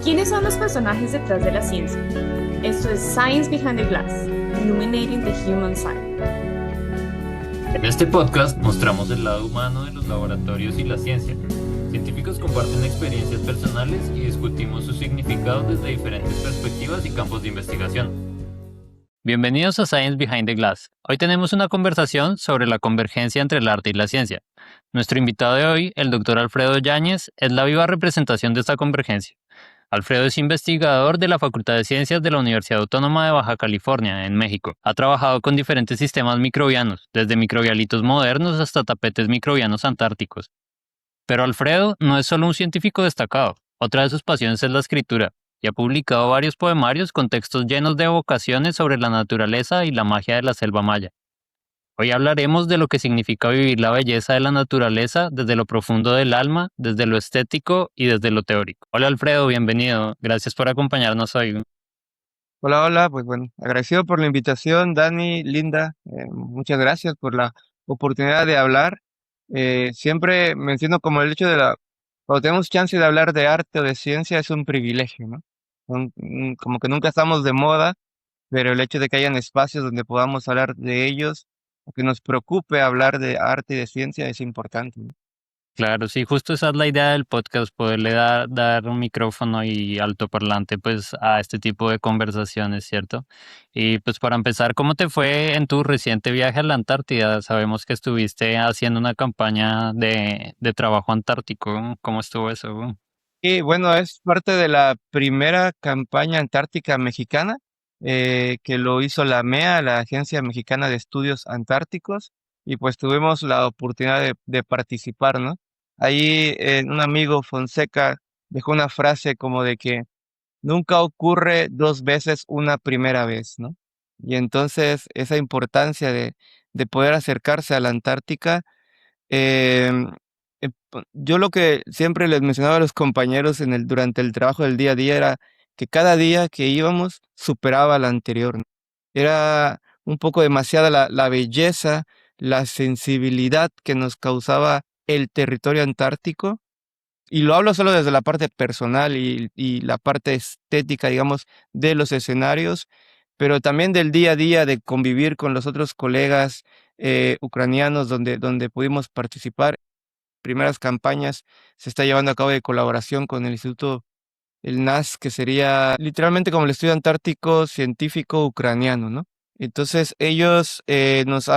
¿Quiénes son los personajes detrás de la ciencia? Esto es Science Behind the Glass, Illuminating the Human Side. En este podcast mostramos el lado humano de los laboratorios y la ciencia. Científicos comparten experiencias personales y discutimos sus significados desde diferentes perspectivas y campos de investigación. Bienvenidos a Science Behind the Glass. Hoy tenemos una conversación sobre la convergencia entre el arte y la ciencia. Nuestro invitado de hoy, el doctor Alfredo Yáñez, es la viva representación de esta convergencia. Alfredo es investigador de la Facultad de Ciencias de la Universidad Autónoma de Baja California, en México. Ha trabajado con diferentes sistemas microbianos, desde microbialitos modernos hasta tapetes microbianos antárticos. Pero Alfredo no es solo un científico destacado. Otra de sus pasiones es la escritura, y ha publicado varios poemarios con textos llenos de evocaciones sobre la naturaleza y la magia de la selva maya. Hoy hablaremos de lo que significa vivir la belleza de la naturaleza desde lo profundo del alma, desde lo estético y desde lo teórico. Hola Alfredo, bienvenido. Gracias por acompañarnos hoy. Hola, hola, pues bueno, agradecido por la invitación, Dani, Linda, muchas gracias por la oportunidad de hablar. Siempre menciono como el hecho cuando tenemos chance de hablar de arte o de ciencia es un privilegio, ¿no? Como que nunca estamos de moda, pero el hecho de que hayan espacios donde podamos hablar de ellos, o que nos preocupe hablar de arte y de ciencia es importante, ¿no? Claro, sí, justo esa es la idea del podcast, poderle dar un micrófono y altoparlante pues a este tipo de conversaciones, ¿cierto? Y pues para empezar, ¿cómo te fue en tu reciente viaje a la Antártida? Sabemos que estuviste haciendo una campaña de trabajo antártico. ¿Cómo estuvo eso? Y bueno, es parte de la primera campaña antártica mexicana que lo hizo la AMEA, la Agencia Mexicana de Estudios Antárticos, y pues tuvimos la oportunidad de participar, ¿no? Ahí un amigo Fonseca dejó una frase como de que nunca ocurre dos veces una primera vez, ¿no? Y entonces esa importancia de poder acercarse a la Antártica Em, yo lo que siempre les mencionaba a los compañeros durante el trabajo del día a día era que cada día que íbamos superaba al anterior, ¿no? Era un poco demasiada la belleza, la sensibilidad que nos causaba el territorio antártico. Y lo hablo solo desde la parte personal y la parte estética, digamos, de los escenarios, pero también del día a día de convivir con los otros colegas ucranianos donde pudimos participar. Primeras campañas se está llevando a cabo de colaboración con el Instituto, el NAS, que sería literalmente como el Estudio Antártico Científico Ucraniano, ¿no? Entonces ellos nos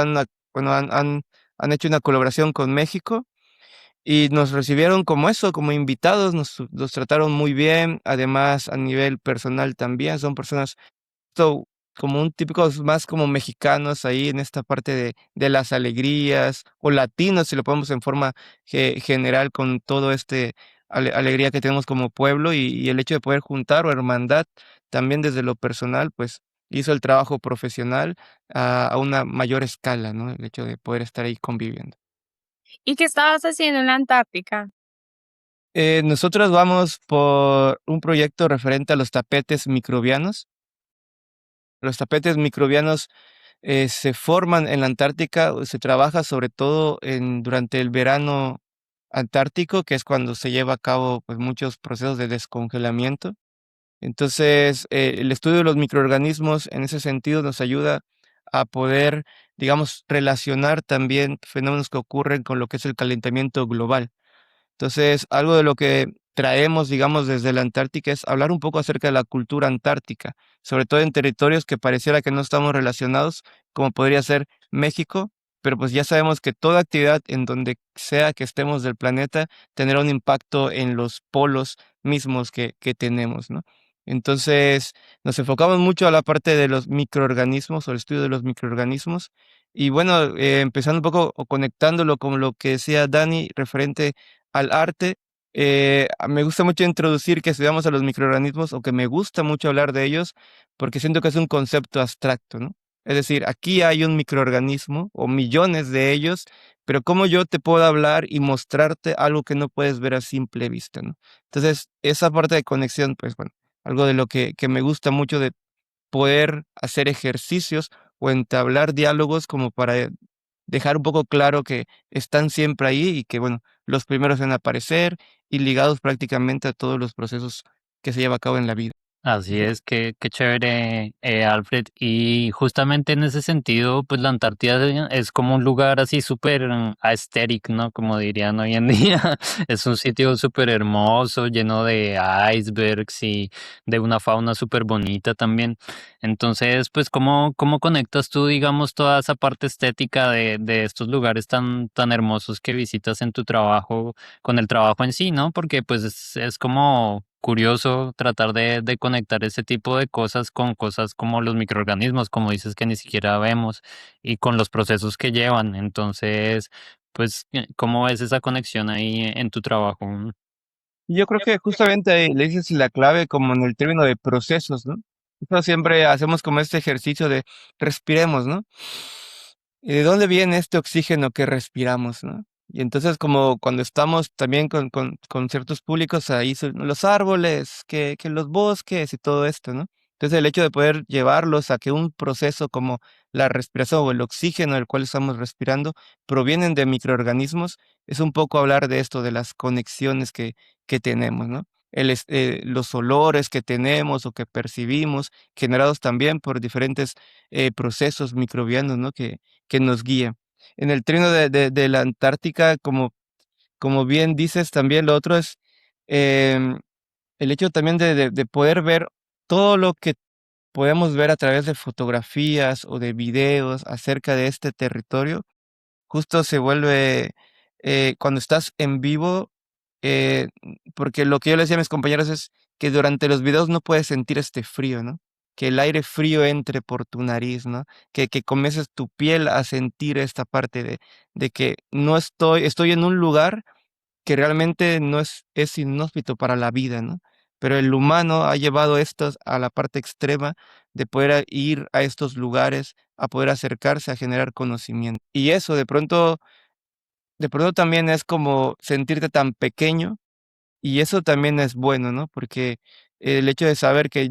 bueno, han hecho una colaboración con México y nos recibieron como eso, como invitados, nos trataron muy bien, además a nivel personal también, son personas como un típicos más como mexicanos ahí en esta parte de las alegrías, o latinos, si lo ponemos en forma general, con todo alegría que tenemos como pueblo, y el hecho de poder juntar o hermandad también desde lo personal, pues hizo el trabajo profesional a una mayor escala, ¿no? El hecho de poder estar ahí conviviendo. ¿Y qué estabas haciendo en la Antártica? Nosotros vamos por un proyecto referente a los tapetes microbianos. Los tapetes microbianos se forman en la Antártica, o se trabaja sobre todo durante el verano antártico, que es cuando se lleva a cabo pues, muchos procesos de descongelamiento. Entonces, el estudio de los microorganismos en ese sentido nos ayuda a poder, digamos, relacionar también fenómenos que ocurren con lo que es el calentamiento global. Entonces, algo de lo que traemos, digamos, desde la Antártica es hablar un poco acerca de la cultura antártica, sobre todo en territorios que pareciera que no estamos relacionados, como podría ser México, pero pues ya sabemos que toda actividad en donde sea que estemos del planeta tendrá un impacto en los polos mismos que tenemos, ¿no? Entonces, nos enfocamos mucho a la parte de los microorganismos o el estudio de los microorganismos. Y bueno, empezando un poco o conectándolo con lo que decía Dani referente al arte. Me gusta mucho introducir que estudiamos a los microorganismos, o que me gusta mucho hablar de ellos, porque siento que es un concepto abstracto, ¿no? Es decir, aquí hay un microorganismo o millones de ellos, pero ¿cómo yo te puedo hablar y mostrarte algo que no puedes ver a simple vista, ¿no? Entonces, esa parte de conexión, pues bueno, algo de lo que me gusta mucho de poder hacer ejercicios o entablar diálogos como para dejar un poco claro que están siempre ahí y que, bueno, los primeros en aparecer y ligados prácticamente a todos los procesos que se lleva a cabo en la vida. Así es, qué chévere, Alfred. Y justamente en ese sentido, pues la Antártida es como un lugar así súper aesthetic, ¿no? Como dirían hoy en día. Es un sitio súper hermoso, lleno de icebergs y de una fauna súper bonita también. Entonces, pues, ¿cómo conectas tú, digamos, toda esa parte estética de estos lugares tan hermosos que visitas en tu trabajo con el trabajo en sí, ¿no? Porque pues es como curioso tratar de conectar ese tipo de cosas con cosas como los microorganismos, como dices que ni siquiera vemos, y con los procesos que llevan. Entonces, pues, ¿cómo ves esa conexión ahí en tu trabajo? Y yo creo que justamente ahí le dices la clave como en el término de procesos, ¿no? Nosotros siempre hacemos como este ejercicio de respiremos, ¿no? ¿Y de dónde viene este oxígeno que respiramos, no? Y entonces como cuando estamos también con ciertos públicos ahí son los árboles, que los bosques y todo esto, ¿no? Entonces el hecho de poder llevarlos a que un proceso como la respiración o el oxígeno del cual estamos respirando provienen de microorganismos, es un poco hablar de esto, de las conexiones que tenemos, ¿no? Los olores que tenemos o que percibimos, generados también por diferentes procesos microbianos, ¿no? Que nos guían. En el trino de la Antártica, como bien dices, también lo otro es em, el hecho también de poder ver todo lo que podemos ver a través de fotografías o de videos acerca de este territorio justo se vuelve, cuando estás en vivo, porque lo que yo le decía a mis compañeros es que durante los videos no puedes sentir este frío, ¿no? Que el aire frío entre por tu nariz, ¿no? Que comiences tu piel a sentir esta parte de que no estoy en un lugar que realmente no es inhóspito para la vida, ¿no? Pero el humano ha llevado estos a la parte extrema de poder ir a estos lugares, a poder acercarse, a generar conocimiento. Y eso de pronto también es como sentirte tan pequeño y eso también es bueno, ¿no? Porque el hecho de saber que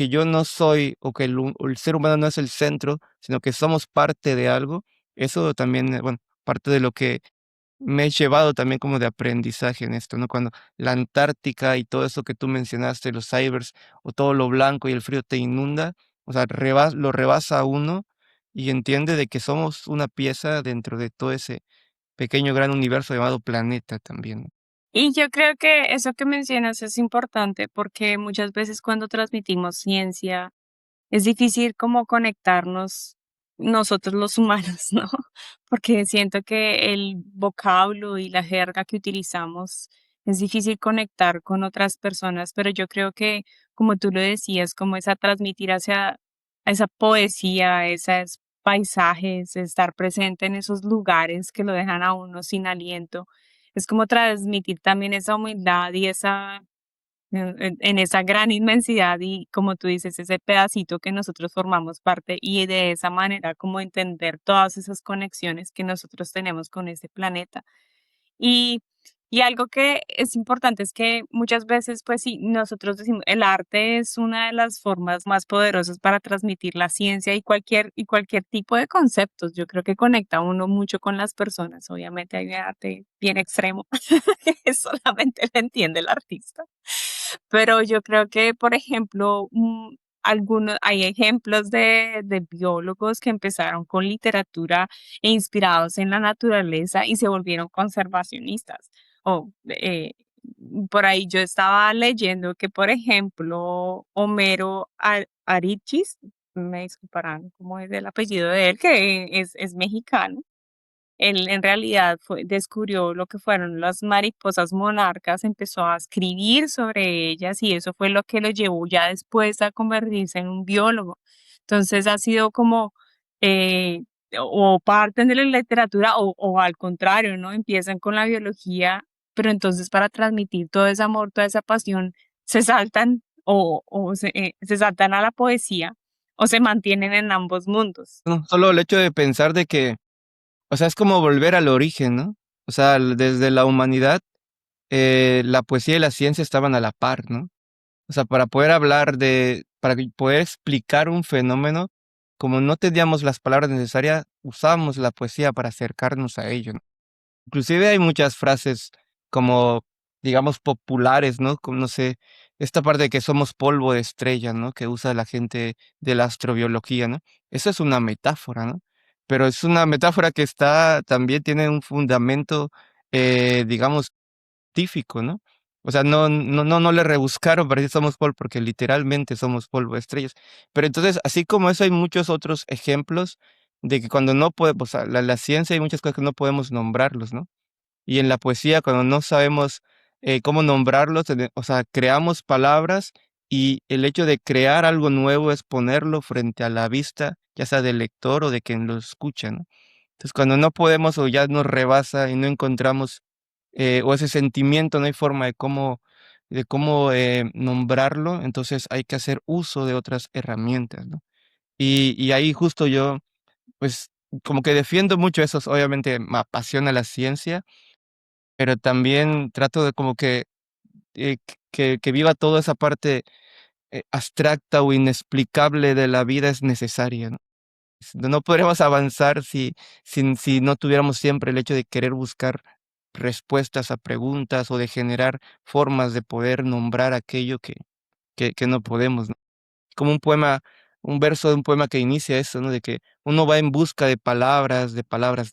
yo no soy o que el ser humano no es el centro, sino que somos parte de algo, eso también, bueno, parte de lo que me he llevado también como de aprendizaje en esto, ¿no? Cuando la Antártica y todo eso que tú mencionaste, los cybers o todo lo blanco y el frío te inunda, o sea, lo rebasa a uno y entiende de que somos una pieza dentro de todo ese pequeño gran universo llamado planeta también, ¿no? Y yo creo que eso que mencionas es importante porque muchas veces cuando transmitimos ciencia es difícil como conectarnos nosotros los humanos, ¿no? Porque siento que el vocablo y la jerga que utilizamos es difícil conectar con otras personas, pero yo creo que, como tú lo decías, como es a transmitir hacia esa poesía, esos paisajes, estar presente en esos lugares que lo dejan a uno sin aliento, es como transmitir también esa humildad y esa en esa gran inmensidad y como tú dices, ese pedacito que nosotros formamos parte y de esa manera como entender todas esas conexiones que nosotros tenemos con este planeta. Y, y algo que es importante es que muchas veces, pues sí, nosotros decimos, el arte es una de las formas más poderosas para transmitir la ciencia y cualquier tipo de conceptos. Yo creo que conecta a uno mucho con las personas. Obviamente hay un arte bien extremo que solamente lo entiende el artista. Pero yo creo que, por ejemplo, hay ejemplos de biólogos que empezaron con literatura e inspirados en la naturaleza y se volvieron conservacionistas. O por ahí yo estaba leyendo que, por ejemplo, Homero Arichis, me disculparán cómo es el apellido de él, que es mexicano. Él en realidad descubrió lo que fueron las mariposas monarcas, empezó a escribir sobre ellas y eso fue lo que lo llevó ya después a convertirse en un biólogo. Entonces ha sido como, eh, o parten de la literatura o al contrario, ¿no? Empiezan con la biología, pero entonces para transmitir todo ese amor, toda esa pasión, se saltan se saltan a la poesía o se mantienen en ambos mundos. No, solo el hecho de pensar de que, o sea, es como volver al origen, ¿no? O sea, desde la humanidad, la poesía y la ciencia estaban a la par, ¿no? O sea, para poder explicar un fenómeno, como no teníamos las palabras necesarias, usábamos la poesía para acercarnos a ello, ¿no? Inclusive hay muchas frases como, digamos, populares, ¿no? Como, no sé, esta parte de que somos polvo de estrella, ¿no? Que usa la gente de la astrobiología, ¿no? Eso es una metáfora, ¿no? Pero es una metáfora que también tiene un fundamento, digamos, científico, ¿no? O sea, no le rebuscaron para decir somos polvo, porque literalmente somos polvo de estrellas. Pero entonces, así como eso, hay muchos otros ejemplos de que cuando no podemos, o sea, la ciencia hay muchas cosas que no podemos nombrarlos, ¿no? Y en la poesía, cuando no sabemos cómo nombrarlos, o sea, creamos palabras y el hecho de crear algo nuevo es ponerlo frente a la vista, ya sea del lector o de quien lo escucha, ¿no? Entonces, cuando no podemos o ya nos rebasa y no encontramos o ese sentimiento, no hay forma de cómo nombrarlo, entonces hay que hacer uso de otras herramientas, ¿no? Y ahí justo yo, pues, como que defiendo mucho eso, obviamente me apasiona la ciencia, pero también trato de como que, que viva toda esa parte, abstracta o inexplicable de la vida es necesaria, ¿no? No podríamos avanzar si no tuviéramos siempre el hecho de querer buscar respuestas a preguntas o de generar formas de poder nombrar aquello que no podemos, ¿no? Como un poema, un verso de un poema que inicia eso, ¿no? De que uno va en busca de palabras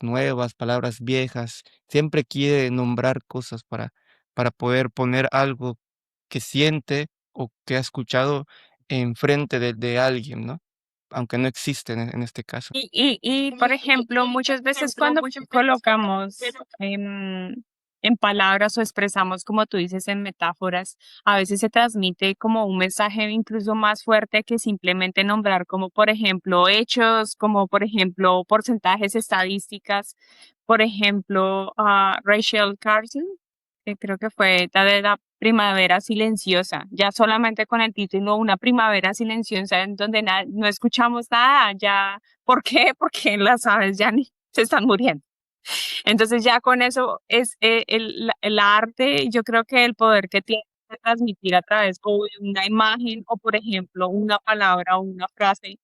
nuevas, palabras viejas, siempre quiere nombrar cosas para poder poner algo que siente o que ha escuchado enfrente de alguien, ¿no? Aunque no existe en este caso. Por ejemplo, muchas veces cuando colocamos en palabras o expresamos, como tú dices, en metáforas, a veces se transmite como un mensaje incluso más fuerte que simplemente nombrar, como por ejemplo hechos, como por ejemplo porcentajes, estadísticas. Por ejemplo, Rachel Carson, que creo que fue la de la primavera silenciosa, ya solamente con el título Una primavera silenciosa, en donde no escuchamos nada, ya, ¿por qué? Porque las aves ya ni se están muriendo. Entonces ya con eso es el arte, yo creo que el poder que tiene de transmitir a través o de una imagen o por ejemplo una palabra o una frase,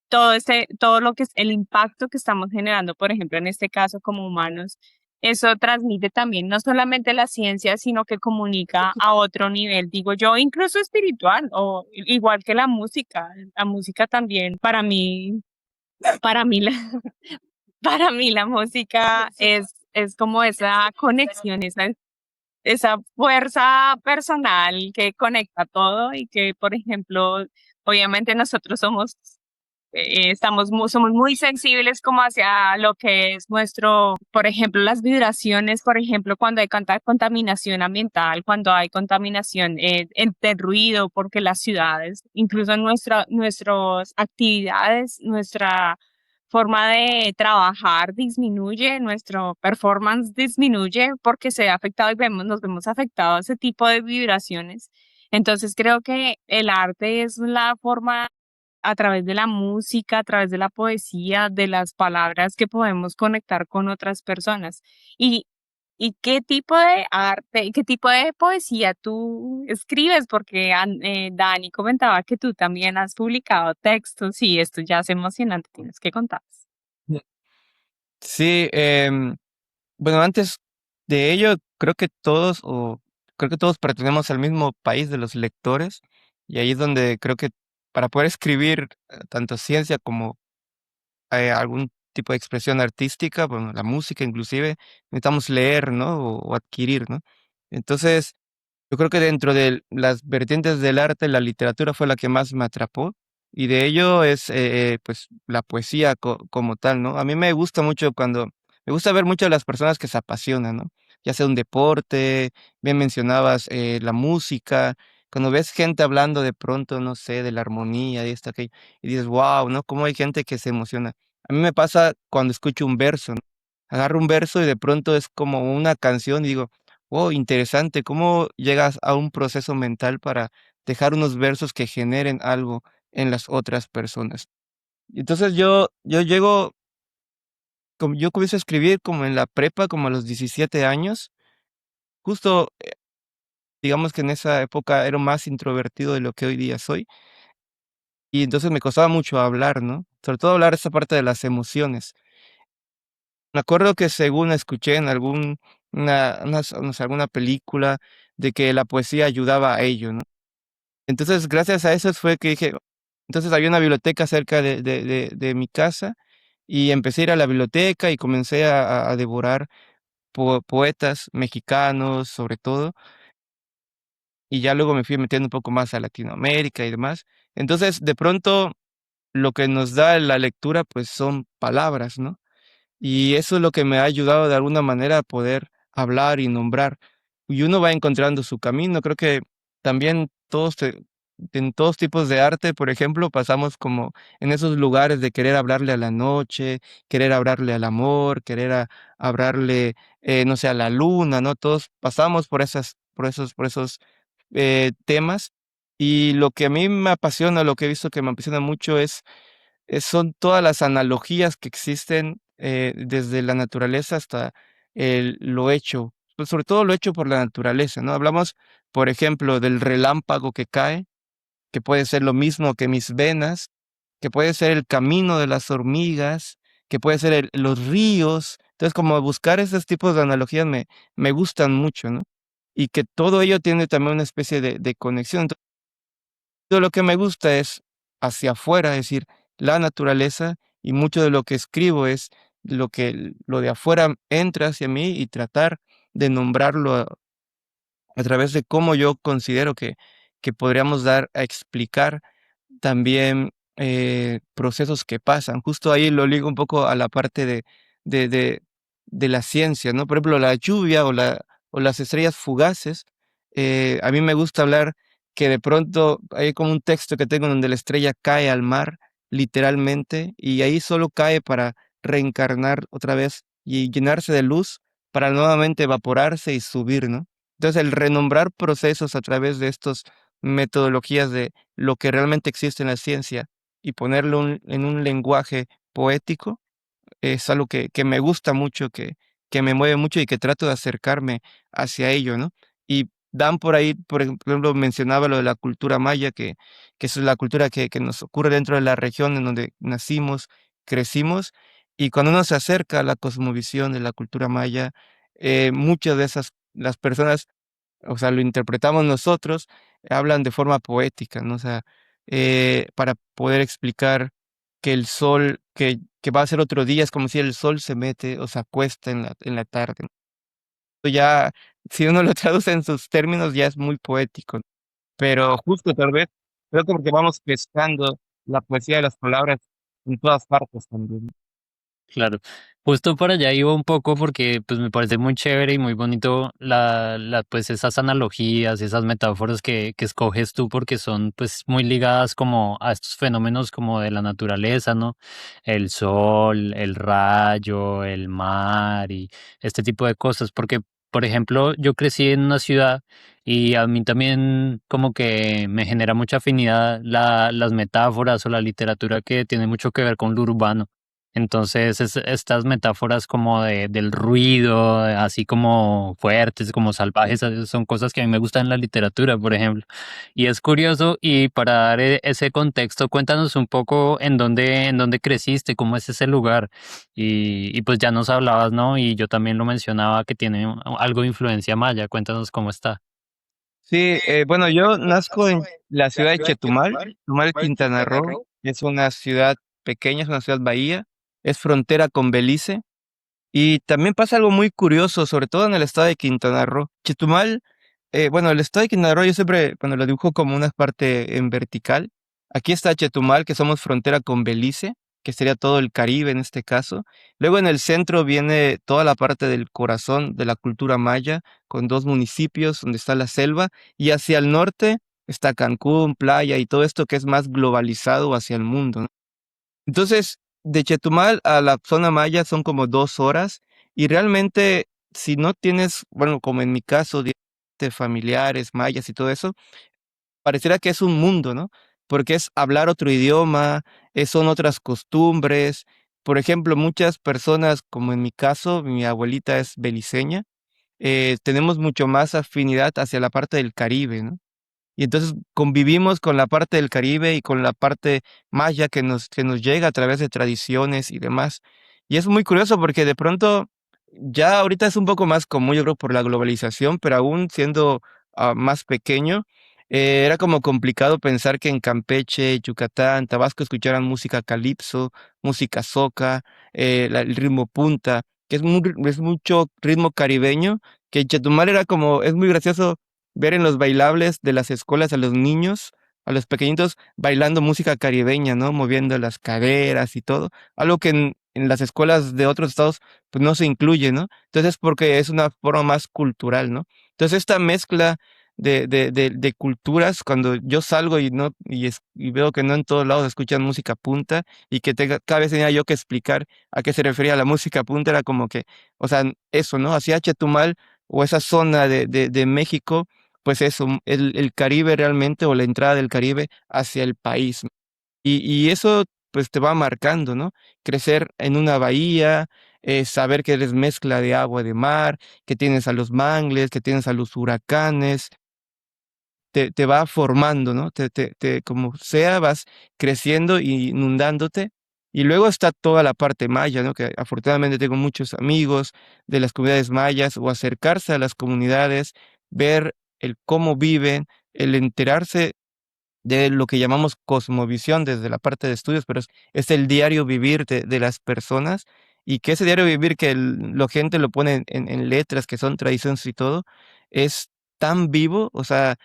todo lo que es el impacto que estamos generando, por ejemplo, en este caso como humanos, eso transmite también no solamente la ciencia, sino que comunica a otro nivel, digo yo, incluso espiritual o igual que la música. La música también, para mí la, para mí la música es como esa conexión, esa fuerza personal que conecta todo y que, por ejemplo, obviamente nosotros somos muy sensibles como hacia lo que es nuestro, por ejemplo, las vibraciones, por ejemplo, cuando hay contaminación ambiental, cuando hay contaminación de ruido, porque las ciudades, incluso nuestras actividades, nuestra forma de trabajar disminuye, nuestro performance disminuye porque se ve afectado y nos vemos afectados a ese tipo de vibraciones. Entonces creo que el arte es la forma a través de la música, a través de la poesía, de las palabras que podemos conectar con otras personas. ¿Y, y qué tipo de arte, qué tipo de poesía tú escribes? Porque Dani comentaba que tú también has publicado textos y esto ya es emocionante, tienes que contar. Sí, bueno, antes de ello, creo que todos pertenecemos al mismo país de los lectores, y ahí es donde creo que para poder escribir tanto ciencia como algún tipo de expresión artística, bueno, la música inclusive, necesitamos leer, ¿no? O adquirir, ¿no? Entonces, yo creo que dentro de las vertientes del arte, la literatura fue la que más me atrapó, y de ello es, pues, la poesía como tal, ¿no? A mí me gusta ver mucho a las personas que se apasionan, ¿no? Ya sea un deporte, bien mencionabas, la música, cuando ves gente hablando de pronto, no sé, de la armonía, de esto, aquello, y dices, wow, ¿no? Cómo hay gente que se emociona. A mí me pasa cuando escucho un verso, ¿no? Agarro un verso y de pronto es como una canción y digo, oh, interesante, ¿cómo llegas a un proceso mental para dejar unos versos que generen algo en las otras personas? Y entonces yo llego, como yo comienzo a escribir como en la prepa, como a los 17 años, justo, digamos que en esa época era más introvertido de lo que hoy día soy, y entonces me costaba mucho hablar, ¿no? Sobre todo hablar esa parte de las emociones. Me acuerdo que según escuché en no sé, alguna película de que la poesía ayudaba a ello, ¿no? Entonces, gracias a eso fue que dije, entonces había una biblioteca cerca de mi casa y empecé a ir a la biblioteca y comencé a devorar poetas mexicanos, sobre todo, y ya luego me fui metiendo un poco más a Latinoamérica y demás. Entonces, de pronto, lo que nos da la lectura, pues son palabras, ¿no? Y eso es lo que me ha ayudado de alguna manera a poder hablar y nombrar. Y uno va encontrando su camino. Creo que también en todos tipos de arte, por ejemplo, pasamos como en esos lugares de querer hablarle a la noche, querer hablarle al amor, hablarle, no sé, a la luna, ¿no? Todos pasamos por esos temas. Y lo que a mí me apasiona, lo que he visto que me apasiona mucho son todas las analogías que existen desde la naturaleza hasta lo hecho, pues sobre todo lo hecho por la naturaleza, ¿no? Hablamos, por ejemplo, del relámpago que cae, que puede ser lo mismo que mis venas, que puede ser el camino de las hormigas, que puede ser los ríos. Entonces, como buscar esos tipos de analogías me gustan mucho, ¿no? Y que todo ello tiene también una especie de conexión. Todo lo que me gusta es hacia afuera, es decir, la naturaleza, y mucho de lo que escribo es lo de afuera entra hacia mí y tratar de nombrarlo a través de cómo yo considero que podríamos dar a explicar también procesos que pasan. Justo ahí lo ligo un poco a la parte de, de, de la ciencia, ¿no? Por ejemplo, la lluvia o las estrellas fugaces. A mí me gusta hablar que de pronto hay como un texto que tengo donde la estrella cae al mar, literalmente, y ahí solo cae para reencarnar otra vez y llenarse de luz para nuevamente evaporarse y subir, ¿no? Entonces, el renombrar procesos a través de estas metodologías de lo que realmente existe en la ciencia y ponerlo en un lenguaje poético es algo que me gusta mucho, que me mueve mucho y que trato de acercarme hacia ello, ¿no? Y Dan por ahí, por ejemplo, mencionaba lo de la cultura maya, que es la cultura que nos ocurre dentro de la región en donde nacimos, crecimos, y cuando uno se acerca a la cosmovisión de la cultura maya, muchas de las personas, o sea, lo interpretamos nosotros, hablan de forma poética, ¿no? O sea, para poder explicar que el sol, que va a ser otro día, es como si el sol se mete o se acuesta en la tarde. Esto ya, si uno lo traduce en sus términos, ya es muy poético. Pero justo tal vez, creo que porque vamos pescando la poesía de las palabras en todas partes también. Claro, justo por allá iba un poco porque pues me parece muy chévere y muy bonito pues esas analogías, esas metáforas que escoges tú porque son pues muy ligadas como a estos fenómenos como de la naturaleza, ¿no? El sol, el rayo, el mar y este tipo de cosas. Porque, por ejemplo, yo crecí en una ciudad y a mí también como que me genera mucha afinidad las metáforas o la literatura que tiene mucho que ver con lo urbano. Entonces, estas metáforas como del ruido, así como fuertes, como salvajes, son cosas que a mí me gustan en la literatura, por ejemplo. Y es curioso, y para dar ese contexto, cuéntanos un poco en dónde creciste, cómo es ese lugar. Y pues ya nos hablabas, ¿no? Y yo también lo mencionaba que tiene algo de influencia maya. Cuéntanos cómo está. Sí, bueno, yo nazco en la ciudad de Chetumal, Quintana Roo. Es una ciudad pequeña, es una ciudad bahía, es frontera con Belice. Y también pasa algo muy curioso, sobre todo en el estado de Quintana Roo. Chetumal, bueno, el estado de Quintana Roo yo siempre, cuando lo dibujo como una parte en vertical, aquí está Chetumal, que somos frontera con Belice, que sería todo el Caribe en este caso. Luego en el centro viene toda la parte del corazón de la cultura maya, con dos municipios donde está la selva, y hacia el norte está Cancún, playa y todo esto que es más globalizado hacia el mundo, ¿no? Entonces, de Chetumal a la zona maya son como 2 horas y realmente si no tienes, bueno, como en mi caso, de familiares mayas y todo eso, pareciera que es un mundo, ¿no? Porque es hablar otro idioma, son otras costumbres. Por ejemplo, muchas personas, como en mi caso, mi abuelita es beliceña, tenemos mucho más afinidad hacia la parte del Caribe, ¿no? Y entonces convivimos con la parte del Caribe y con la parte maya que nos llega a través de tradiciones y demás. Y es muy curioso porque de pronto ya ahorita es un poco más común, yo creo, por la globalización, pero aún siendo más pequeño, Era como complicado pensar que en Campeche, Yucatán, Tabasco escucharan música calipso, música soca, el ritmo punta, que es mucho ritmo caribeño, que en Chetumal era como, es muy gracioso ver en los bailables de las escuelas a los niños, a los pequeñitos bailando música caribeña, ¿no? Moviendo las caderas y todo, algo que en las escuelas de otros estados pues no se incluye, ¿no? Entonces porque es una forma más cultural, ¿no? Entonces esta mezcla de culturas, cuando yo salgo y no y veo que no en todos lados escuchan música punta y que cada vez tenía yo que explicar a qué se refería la música punta, era como que, o sea, eso, ¿no? Hacia Chetumal o esa zona de México, pues eso, el Caribe realmente o la entrada del Caribe hacia el país. Y eso pues te va marcando, ¿no? Crecer en una bahía, saber que eres mezcla de agua de mar, que tienes a los mangles, que tienes a los huracanes, te va formando, ¿no? Como sea, vas creciendo y inundándote. Y luego está toda la parte maya, ¿no? Que afortunadamente tengo muchos amigos de las comunidades mayas, o acercarse a las comunidades, ver el cómo viven, el enterarse de lo que llamamos cosmovisión desde la parte de estudios, pero es el diario vivir de las personas, y que ese diario vivir que la gente lo pone en letras que son tradiciones y todo, es tan vivo, o sea,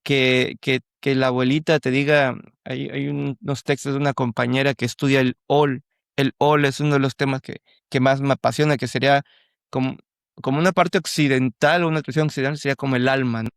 que la abuelita te diga, hay unos textos de una compañera que estudia el ol es uno de los temas que más me apasiona, que sería como, como una parte occidental, o una expresión occidental, sería como el alma, ¿no?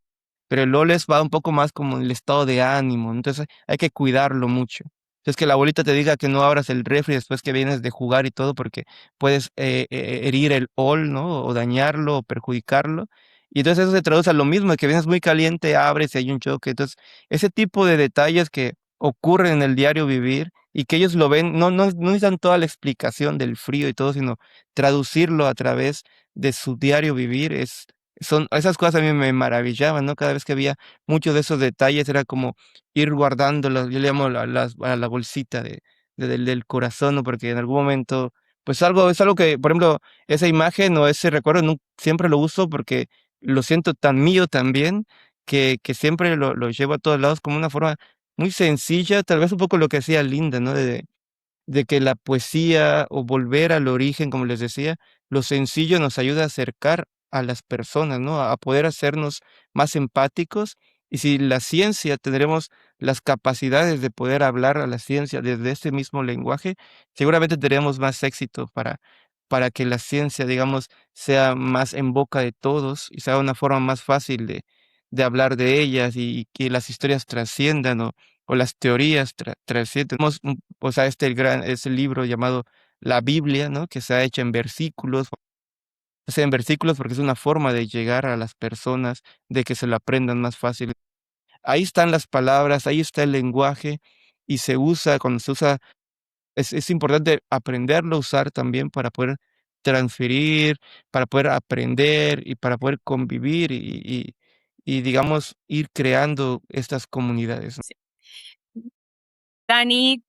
Pero el oles va un poco más como el estado de ánimo, ¿no? Entonces hay que cuidarlo mucho. Es que la abuelita te diga que no abras el refri después que vienes de jugar y todo, porque puedes herir el ol, ¿no? O dañarlo o perjudicarlo. Y entonces eso se traduce a lo mismo, de que vienes muy caliente, abres y hay un choque. Entonces, ese tipo de detalles que ocurren en el diario vivir y que ellos lo ven, no necesitan toda la explicación del frío y todo, sino traducirlo a través de su diario vivir, esas cosas a mí me maravillaban, ¿no? Cada vez que había muchos de esos detalles era como ir guardándolos, yo le llamo a la bolsita del corazón, ¿no? Porque en algún momento, pues es algo que, por ejemplo, esa imagen o ese recuerdo siempre lo uso porque lo siento tan mío también, que siempre lo llevo a todos lados como una forma muy sencilla, tal vez un poco lo que hacía Linda, ¿no? De que la poesía o volver al origen, como les decía, lo sencillo nos ayuda a acercar a las personas, ¿no? A poder hacernos más empáticos. Y si la ciencia tendremos las capacidades de poder hablar a la ciencia desde este mismo lenguaje, seguramente tendremos más éxito para que la ciencia, digamos, sea más en boca de todos y sea una forma más fácil de hablar de ellas, y que las historias trasciendan, o las teorías trascienden. O sea, ese libro llamado la Biblia, ¿no? Que se ha hecho en versículos, o sea, en versículos porque es una forma de llegar a las personas, de que se lo aprendan más fácil. Ahí están las palabras, ahí está el lenguaje, y cuando se usa, es importante aprenderlo a usar también para poder transferir, para poder aprender y para poder convivir y digamos, ir creando estas comunidades, ¿no? Sí. Dani,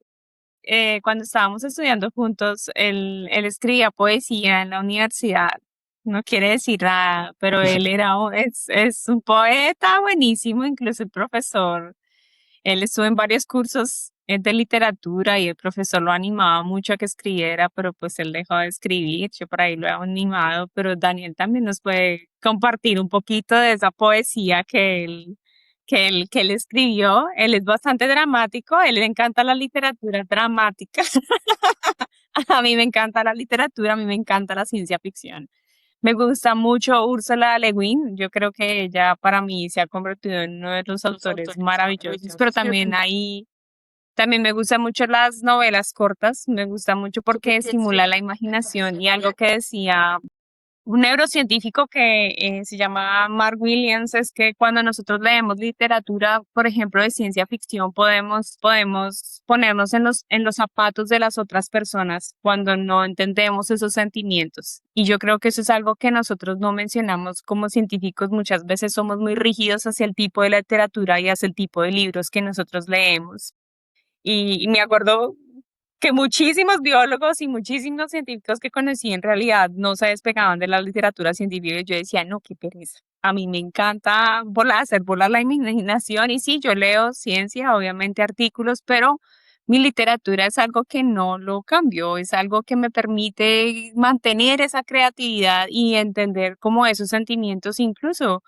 cuando estábamos estudiando juntos, él escribía poesía en la universidad. No quiere decir nada, pero él es un poeta buenísimo, incluso el profesor. Él estuvo en varios cursos de literatura y el profesor lo animaba mucho a que escribiera, pero pues él dejó de escribir. Yo por ahí lo he animado, pero Daniel también nos puede compartir un poquito de esa poesía que él escribió. Él es bastante dramático, él le encanta la literatura dramática. A mí me encanta la literatura, a mí me encanta la ciencia ficción. Me gusta mucho Ursula Le Guin. Yo creo que ella para mí se ha convertido en uno de los autores maravillosos, pero también me gustan mucho las novelas cortas. Me gusta mucho porque estimula la imaginación, y algo que decía un neurocientífico que se llama Mark Williams es que cuando nosotros leemos literatura, por ejemplo, de ciencia ficción, podemos ponernos en los zapatos de las otras personas cuando no entendemos esos sentimientos. Y yo creo que eso es algo que nosotros no mencionamos como científicos. Muchas veces somos muy rígidos hacia el tipo de literatura y hacia el tipo de libros que nosotros leemos. Y me acuerdo que muchísimos biólogos y muchísimos científicos que conocí en realidad no se despegaban de la literatura científica, y yo decía, no, qué pereza. a mí me encanta volar, hacer volar la imaginación y sí, yo leo ciencia, obviamente artículos, pero mi literatura es algo que no lo cambio, es algo que me permite mantener esa creatividad y entender como esos sentimientos incluso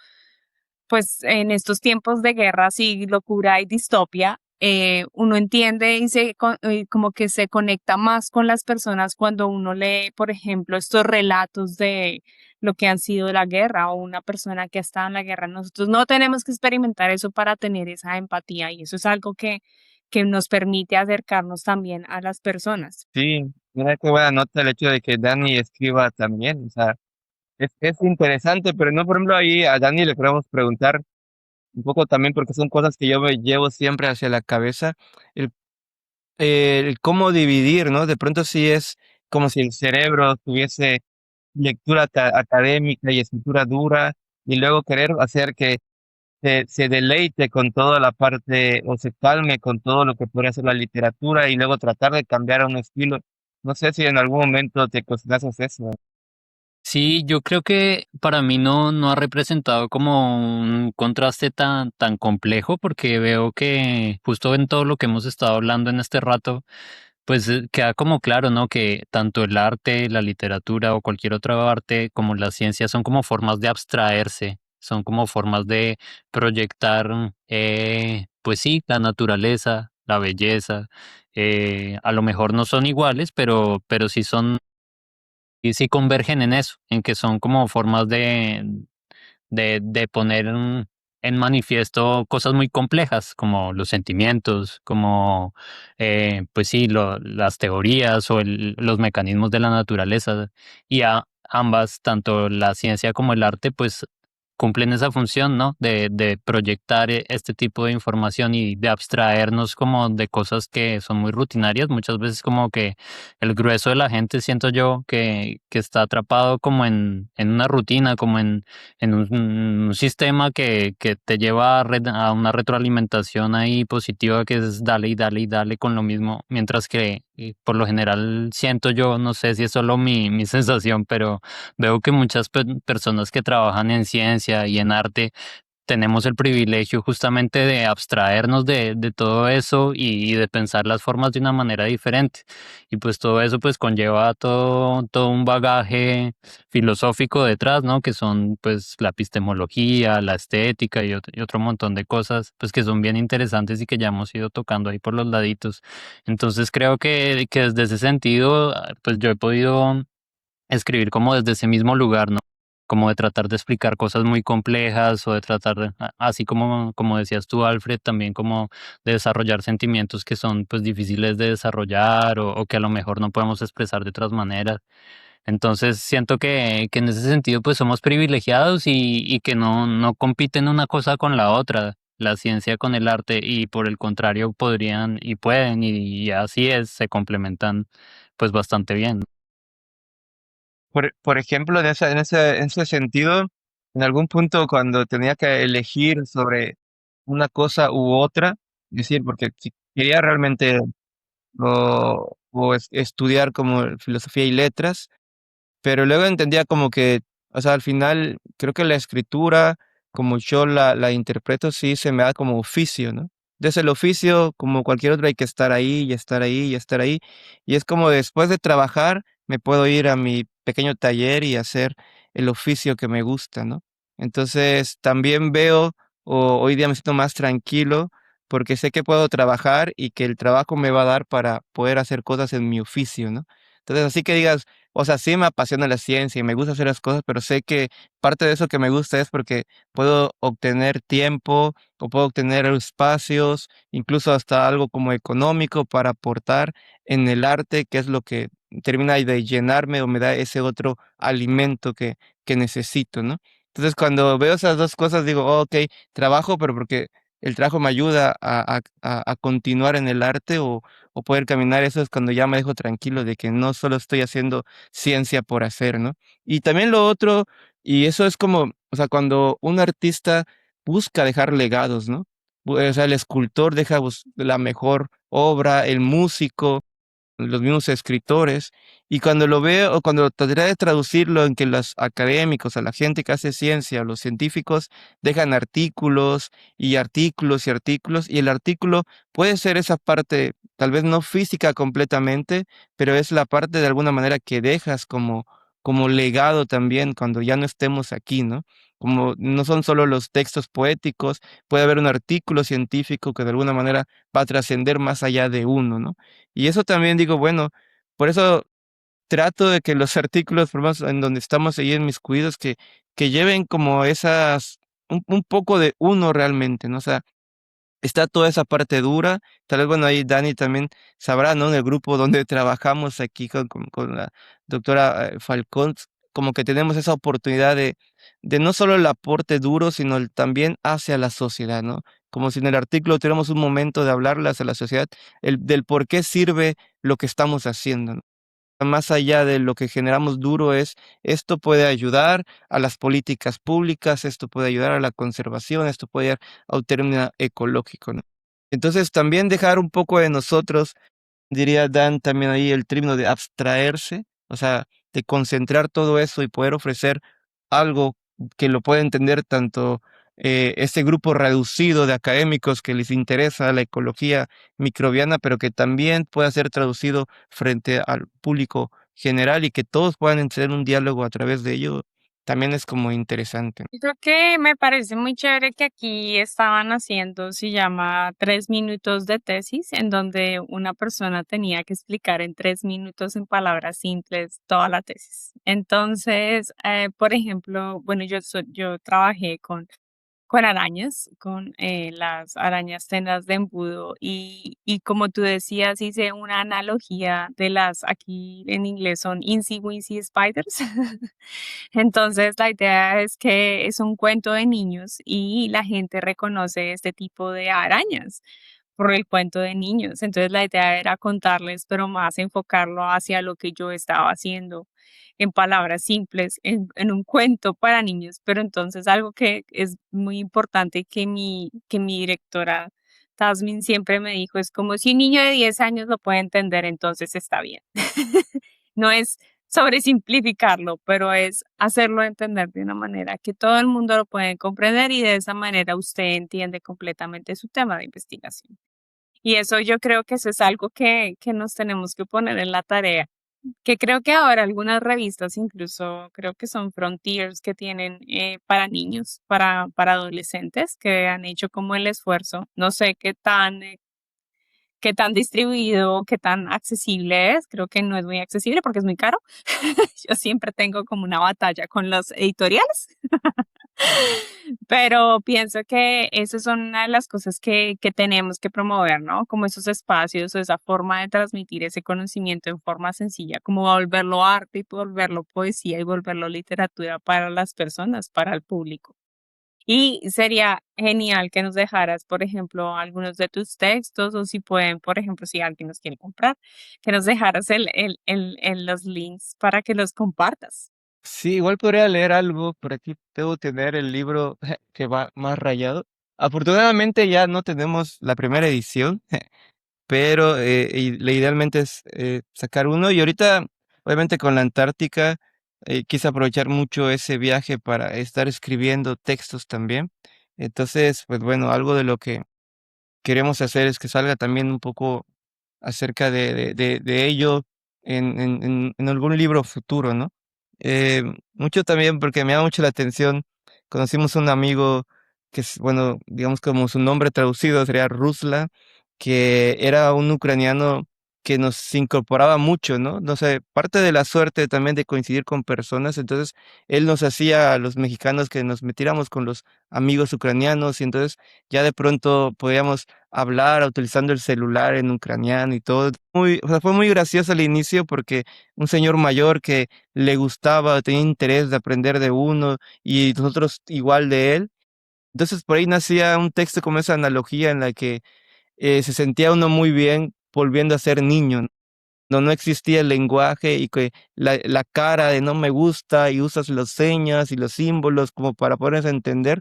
pues en estos tiempos de guerras y locura y distopia, uno entiende y como que se conecta más con las personas cuando uno lee, por ejemplo, estos relatos de lo que han sido la guerra o una persona que ha estado en la guerra. Nosotros no tenemos que experimentar eso para tener esa empatía y eso es algo que nos permite acercarnos también a las personas. Sí, mira qué buena nota el hecho de que Dani escriba también, o sea, es interesante, pero no, por ejemplo, ahí a Dani le queremos preguntar un poco también porque son cosas que yo me llevo siempre hacia la cabeza, el, el cómo dividir, ¿no? De pronto sí es como si el cerebro tuviese lectura académica y escritura dura y luego querer hacer que se deleite con toda la parte o se calme con todo lo que podría ser la literatura y luego tratar de cambiar a un estilo. No sé si en algún momento te cuestionas eso. Sí, yo creo que para mí no ha representado como un contraste tan complejo porque veo que justo en todo lo que hemos estado hablando en este rato, pues queda como claro, ¿no? Que tanto el arte, la literatura o cualquier otra arte como la ciencia son como formas de abstraerse, son como formas de proyectar, pues sí, la naturaleza, la belleza. A lo mejor no son iguales, pero sí son y sí convergen en eso, en que son como formas de poner en manifiesto cosas muy complejas, como los sentimientos, como, pues sí, las teorías o los mecanismos de la naturaleza. Y ambas, tanto la ciencia como el arte, pues cumplen esa función, ¿no? De proyectar este tipo de información y de abstraernos como de cosas que son muy rutinarias. Muchas veces como que el grueso de la gente siento yo que está atrapado como en una rutina, como en un sistema que te lleva a una retroalimentación ahí positiva que es dale y dale y dale con lo mismo, mientras que por lo general siento yo, no sé si es solo mi sensación, pero veo que muchas personas que trabajan en ciencia y en arte tenemos el privilegio justamente de abstraernos de todo eso y de pensar las formas de una manera diferente. Y pues todo eso pues conlleva todo un bagaje filosófico detrás, ¿no? Que son pues la epistemología, la estética y otro montón de cosas pues que son bien interesantes y que ya hemos ido tocando ahí por los laditos. Entonces creo que desde ese sentido pues yo he podido escribir como desde ese mismo lugar, ¿no? Como de tratar de explicar cosas muy complejas o de tratar, así como decías tú, Alfred, también como de desarrollar sentimientos que son pues difíciles de desarrollar o que a lo mejor no podemos expresar de otras maneras. Entonces siento que en ese sentido pues somos privilegiados y que no compiten una cosa con la otra, la ciencia con el arte y por el contrario podrían y pueden y así es, se complementan pues bastante bien. Por ejemplo, en ese sentido, en algún punto cuando tenía que elegir sobre una cosa u otra, es decir, porque si quería realmente estudiar como filosofía y letras, pero luego entendía como que, o sea, al final creo que la escritura, como yo la interpreto, sí se me da como oficio, ¿no? Desde el oficio, como cualquier otro, hay que estar ahí y estar ahí y estar ahí. Y es como después de trabajar, me puedo ir a mi pequeño taller y hacer el oficio que me gusta, ¿no? Entonces, también veo, o hoy día me siento más tranquilo porque sé que puedo trabajar y que el trabajo me va a dar para poder hacer cosas en mi oficio, ¿no? Entonces, así que digas, o sea, sí me apasiona la ciencia y me gusta hacer las cosas, pero sé que parte de eso que me gusta es porque puedo obtener tiempo o puedo obtener espacios, incluso hasta algo como económico para aportar en el arte, que es lo que termina de llenarme o me da ese otro alimento que necesito, ¿no? Entonces, cuando veo esas dos cosas, digo, "Oh, ok, trabajo, pero porque el trabajo me ayuda a continuar en el arte o poder caminar, eso es cuando ya me dejo tranquilo de que no solo estoy haciendo ciencia por hacer, ¿no? Y también lo otro, y eso es como, o sea, cuando un artista busca dejar legados, ¿no? O sea, el escultor deja la mejor obra, el músico. los mismos escritores, y cuando lo veo o cuando traté de traducirlo en que los académicos, a la gente que hace ciencia, los científicos, dejan artículos y artículos y artículos, y el artículo puede ser esa parte, tal vez no física completamente, pero es la parte de alguna manera que dejas como legado también cuando ya no estemos aquí, ¿no? Como no son solo los textos poéticos, puede haber un artículo científico que de alguna manera va a trascender más allá de uno, ¿no? Y eso también digo, bueno, por eso trato de que los artículos, por lo menos en donde estamos ahí en mis cuidados, que lleven como esas, un poco de uno realmente, ¿no? O sea, está toda esa parte dura, tal vez, bueno, ahí Dani también sabrá, ¿no? En el grupo donde trabajamos aquí con la doctora Falcón, como que tenemos esa oportunidad de no solo el aporte duro, sino también hacia la sociedad, ¿no? Como si en el artículo tuviéramos un momento de hablarle hacia la sociedad, del por qué sirve lo que estamos haciendo, ¿no? Más allá de lo que generamos duro es, esto puede ayudar a las políticas públicas, esto puede ayudar a la conservación, esto puede ayudar a un término ecológico, ¿no? Entonces también dejar un poco de nosotros, diría Dan también ahí el término de abstraerse, o sea, de concentrar todo eso y poder ofrecer algo que lo pueda entender tanto este grupo reducido de académicos que les interesa la ecología microbiana, pero que también pueda ser traducido frente al público general y que todos puedan tener un diálogo a través de ello, también es como interesante. Creo que me parece muy chévere que aquí estaban haciendo, se llama 3 minutos de tesis, en donde una persona tenía que explicar en 3 minutos en palabras simples toda la tesis. Entonces, por ejemplo, bueno, yo trabajé con arañas, con las arañas tenas de embudo y como tú decías, hice una analogía de las, aquí en inglés son Insy Wincy Spiders. Entonces la idea es que es un cuento de niños y la gente reconoce este tipo de arañas por el cuento de niños. Entonces la idea era contarles, pero más enfocarlo hacia lo que yo estaba haciendo en palabras simples, en un cuento para niños. Pero entonces algo que es muy importante que mi directora Tasmin siempre me dijo es como si un niño de 10 años lo puede entender, entonces está bien. No es sobresimplificarlo, pero es hacerlo entender de una manera que todo el mundo lo puede comprender y de esa manera usted entiende completamente su tema de investigación. Y eso yo creo que eso es algo que nos tenemos que poner en la tarea, que creo que ahora algunas revistas, incluso creo que son Frontiers, que tienen para niños, para adolescentes, que han hecho como el esfuerzo. No sé qué tan distribuido, qué tan accesible es. Creo que no es muy accesible porque es muy caro. Yo siempre tengo como una batalla con los editoriales. Pero pienso que esas son una de las cosas que tenemos que promover, ¿no? Como esos espacios o esa forma de transmitir ese conocimiento en forma sencilla, como volverlo arte y volverlo poesía y volverlo literatura para las personas, para el público. Y sería genial que nos dejaras, por ejemplo, algunos de tus textos o si pueden, por ejemplo, si alguien los quiere comprar, que nos dejaras los links para que los compartas. Sí, igual podría leer algo, por aquí debo tener el libro que va más rayado. Afortunadamente ya no tenemos la primera edición, pero idealmente es sacar uno. Y ahorita, obviamente con la Antártica, quise aprovechar mucho ese viaje para estar escribiendo textos también. Entonces, pues bueno, algo de lo que queremos hacer es que salga también un poco acerca de ello en algún libro futuro, ¿no? Mucho también porque me llama mucho la atención, conocimos un amigo que es, bueno, digamos como su nombre traducido sería Rusla, que era un ucraniano que nos incorporaba mucho, ¿no? No sé, parte de la suerte también de coincidir con personas, entonces él nos hacía a los mexicanos que nos metiéramos con los amigos ucranianos y entonces ya de pronto podíamos hablar utilizando el celular en ucraniano y todo. O sea, fue muy gracioso al inicio porque un señor mayor que le gustaba, tenía interés de aprender de uno y nosotros igual de él. Entonces por ahí nacía un texto como esa analogía en la que se sentía uno muy bien volviendo a ser niño, ¿no? No existía el lenguaje y que la cara de no me gusta y usas las señas y los símbolos como para poderse entender.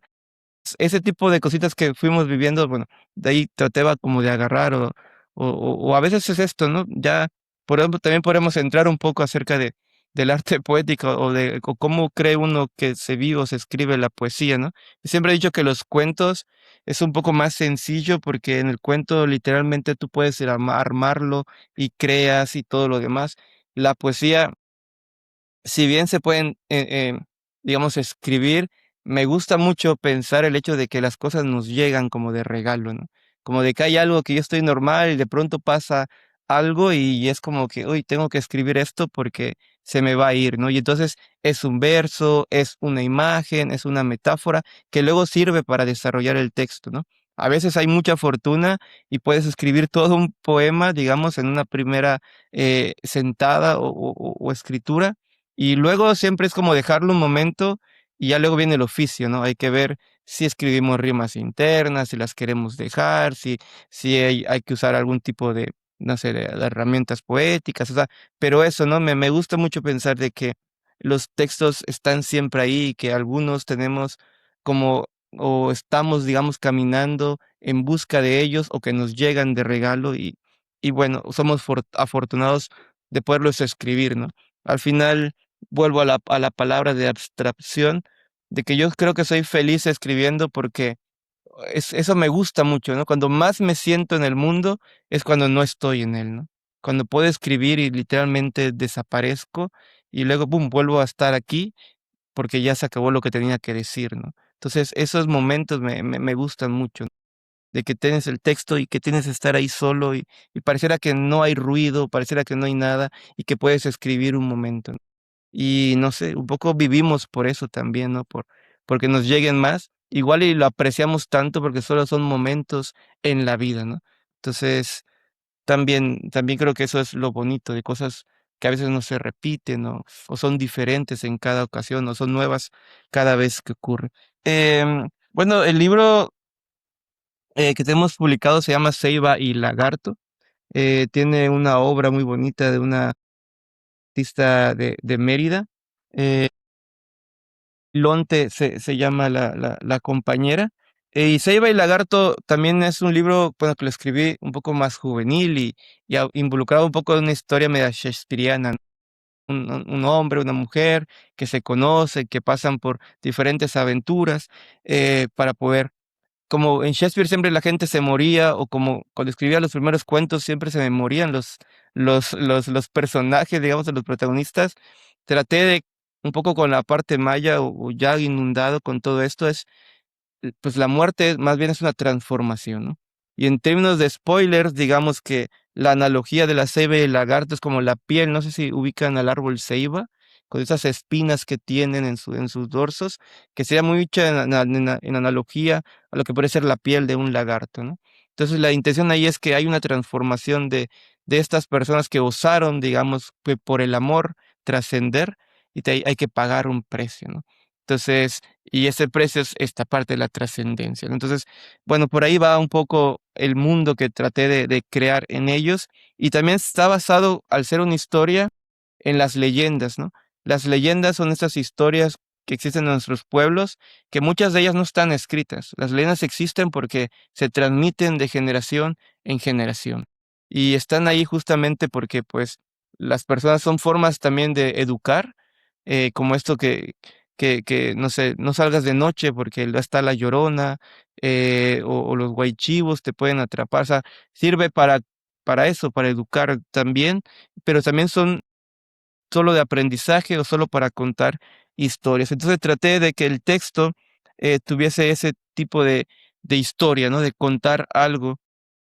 Ese tipo de cositas que fuimos viviendo, bueno, de ahí trataba como de agarrar o a veces es esto, ¿no? Ya por ejemplo, también podemos entrar un poco acerca del arte poético o cómo cree uno que se vive o se escribe la poesía, ¿no? Siempre he dicho que los cuentos es un poco más sencillo porque en el cuento literalmente tú puedes ir a armarlo y creas y todo lo demás. La poesía, si bien se pueden, digamos, escribir, me gusta mucho pensar el hecho de que las cosas nos llegan como de regalo, ¿no? Como de que hay algo que yo estoy normal y de pronto pasa algo y es como que, uy, tengo que escribir esto porque se me va a ir, ¿no? Y entonces es un verso, es una imagen, es una metáfora que luego sirve para desarrollar el texto, ¿no? A veces hay mucha fortuna y puedes escribir todo un poema, digamos, en una primera sentada o escritura y luego siempre es como dejarlo un momento y ya luego viene el oficio, ¿no? Hay que ver si escribimos rimas internas, si las queremos dejar, si hay que usar algún tipo de, no sé, de herramientas poéticas, o sea, pero eso, ¿no? Me gusta mucho pensar de que los textos están siempre ahí y que algunos tenemos como, o estamos, digamos, caminando en busca de ellos o que nos llegan de regalo y bueno, somos afortunados de poderlos escribir, ¿no? Al final vuelvo a la palabra de abstracción, de que yo creo que soy feliz escribiendo porque eso me gusta mucho, ¿no? Cuando más me siento en el mundo es cuando no estoy en él, ¿no? Cuando puedo escribir y literalmente desaparezco y luego, ¡pum!, vuelvo a estar aquí porque ya se acabó lo que tenía que decir, ¿no? Entonces, esos momentos me gustan mucho, ¿no? De que tienes el texto y que tienes que estar ahí solo y pareciera que no hay ruido, pareciera que no hay nada y que puedes escribir un momento, ¿no? Y no sé, un poco vivimos por eso también, ¿no? Porque nos lleguen más. Igual y lo apreciamos tanto porque solo son momentos en la vida, ¿no? Entonces, también creo que eso es lo bonito de cosas que a veces no se repiten, ¿no? O son diferentes en cada ocasión, o son nuevas cada vez que ocurre. Bueno, el libro que tenemos publicado se llama Ceiba y Lagarto. Tiene una obra muy bonita de una artista de Mérida. Eh, Lonte se llama la compañera. Y Ceiba y Lagarto también es un libro, bueno, que lo escribí un poco más juvenil y involucrado un poco en una historia media shakespeariana, ¿no? Un hombre, una mujer que se conocen, que pasan por diferentes aventuras para poder como en Shakespeare siempre la gente se moría, o como cuando escribía los primeros cuentos siempre se me morían los personajes, digamos, de los protagonistas, traté de, un poco con la parte maya o ya inundado con todo esto, pues la muerte más bien es una transformación, ¿no? Y en términos de spoilers, digamos que la analogía de la ceiba y el lagarto es como la piel, no sé si ubican al árbol ceiba, con esas espinas que tienen en sus dorsos, que sería muy mucha en analogía a lo que puede ser la piel de un lagarto, ¿no? Entonces la intención ahí es que hay una transformación de estas personas que osaron, digamos, que por el amor trascender y hay que pagar un precio, ¿no? Entonces, y ese precio es esta parte de la trascendencia, ¿no? Entonces, bueno, por ahí va un poco el mundo que traté de crear en ellos y también está basado, al ser una historia, en las leyendas, ¿no? Las leyendas son estas historias que existen en nuestros pueblos, que muchas de ellas no están escritas. Las leyendas existen porque se transmiten de generación en generación y están ahí justamente porque, pues, las personas son formas también de educar, como esto no sé, no salgas de noche porque está la llorona, o los guaychivos te pueden atrapar. O sea, sirve para eso, para educar también, pero también son solo de aprendizaje o solo para contar historias. Entonces traté de que el texto tuviese ese tipo de historia, ¿no? De contar algo.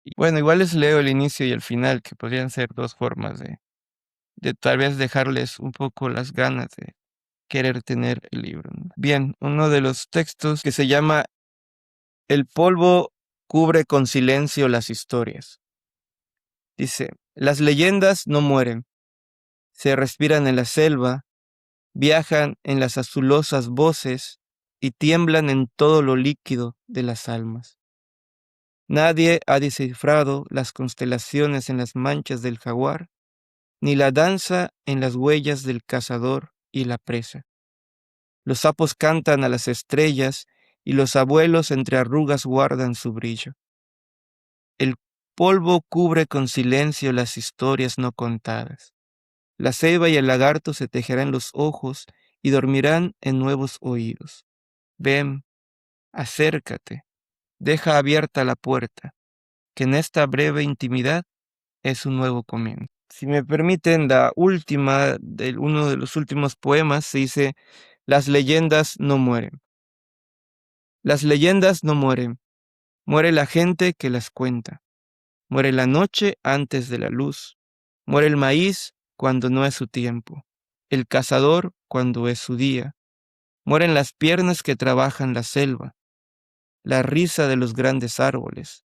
Y bueno, igual les leo el inicio y el final, que podrían ser dos formas de tal vez dejarles un poco las ganas de querer tener el libro, ¿no? Bien, uno de los textos que se llama El polvo cubre con silencio las historias. Dice, las leyendas no mueren, se respiran en la selva, viajan en las azulosas voces y tiemblan en todo lo líquido de las almas. Nadie ha descifrado las constelaciones en las manchas del jaguar, ni la danza en las huellas del cazador y la presa. Los sapos cantan a las estrellas y los abuelos entre arrugas guardan su brillo. El polvo cubre con silencio las historias no contadas. La ceiba y el lagarto se tejerán los ojos y dormirán en nuevos oídos. Ven, acércate, deja abierta la puerta, que en esta breve intimidad es un nuevo comienzo. Si me permiten, uno de los últimos poemas se dice, las leyendas no mueren. Las leyendas no mueren. Muere la gente que las cuenta. Muere la noche antes de la luz. Muere el maíz cuando no es su tiempo. El cazador cuando es su día. Mueren las piernas que trabajan la selva. La risa de los grandes árboles.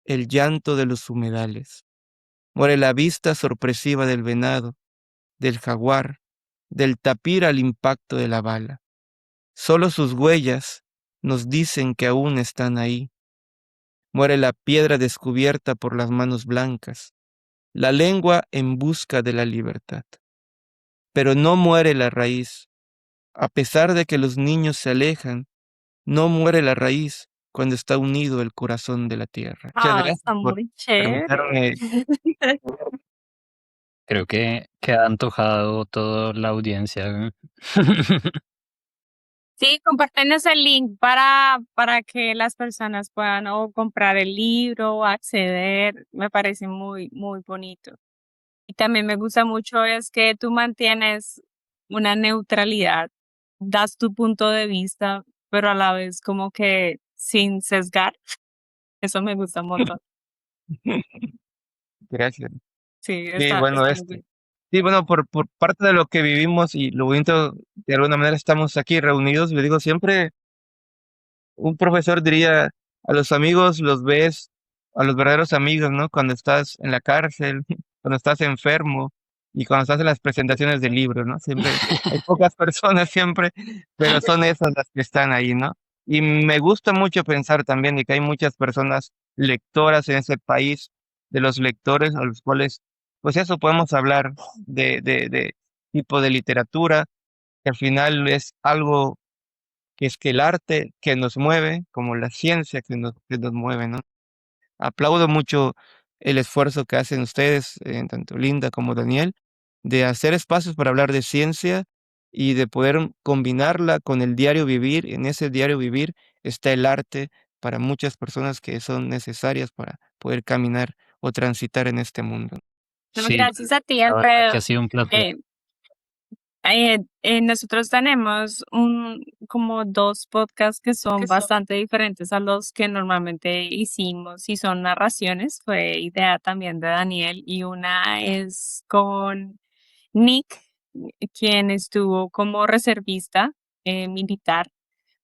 El llanto de los humedales. Muere la vista sorpresiva del venado, del jaguar, del tapir al impacto de la bala. Solo sus huellas nos dicen que aún están ahí. Muere la piedra descubierta por las manos blancas, la lengua en busca de la libertad. Pero no muere la raíz. A pesar de que los niños se alejan, no muere la raíz cuando está unido el corazón de la tierra. Muchas Ah, gracias está por muy chévere. permitirme. Creo que ha antojado toda la audiencia. Sí, compártenos el link para que las personas puedan o comprar el libro o acceder. Me parece muy, muy bonito. Y también me gusta mucho es que tú mantienes una neutralidad, das tu punto de vista, pero a la vez como que sin sesgar. Eso me gusta un montón. Gracias. Sí, Sí, bueno, está muy bien. sí, bueno, por parte de lo que vivimos y lo bonito, de alguna manera estamos aquí reunidos, le digo siempre, un profesor diría, a los amigos los ves, a los verdaderos amigos, ¿no? Cuando estás en la cárcel, cuando estás enfermo y cuando estás en las presentaciones de libros, ¿no? Siempre hay pocas personas siempre, pero son esas las que están ahí, ¿no? Y me gusta mucho pensar también de que hay muchas personas lectoras en ese país, de los lectores a los cuales, pues eso podemos hablar de tipo de literatura, que al final es algo que es que el arte que nos mueve, como la ciencia que nos mueve, ¿no? Aplaudo mucho el esfuerzo que hacen ustedes, tanto Linda como Daniel, de hacer espacios para hablar de ciencia y de poder combinarla con el diario vivir. En ese diario vivir está el arte para muchas personas que son necesarias para poder caminar o transitar en este mundo. No, Sí, gracias a ti, la verdad que Alfredo. ha sido un placer. Eh, nosotros tenemos como dos podcasts que son bastante diferentes a los que normalmente hicimos y son narraciones. Fue idea también de Daniel y una es con Nick, quien estuvo como reservista militar,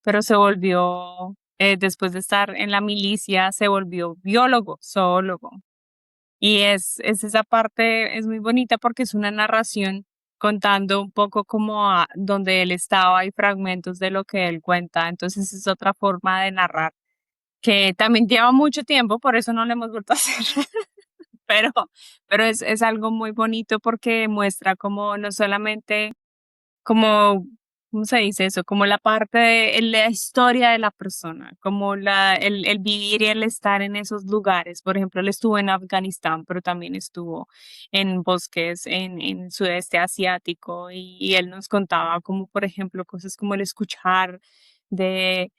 pero se volvió, después de estar en la milicia, se volvió biólogo, zoólogo. Y es esa parte, es muy bonita porque es una narración contando un poco como donde él estaba y fragmentos de lo que él cuenta. Entonces es otra forma de narrar que también lleva mucho tiempo, por eso no lo hemos vuelto a hacer. Pero, pero es algo muy bonito porque muestra como no solamente como, ¿cómo se dice eso? Como la parte de la historia de la persona, como el vivir y el estar en esos lugares. Por ejemplo, él estuvo en Afganistán, pero también estuvo en bosques en sudeste asiático y él nos contaba como, por ejemplo, cosas como el escuchar de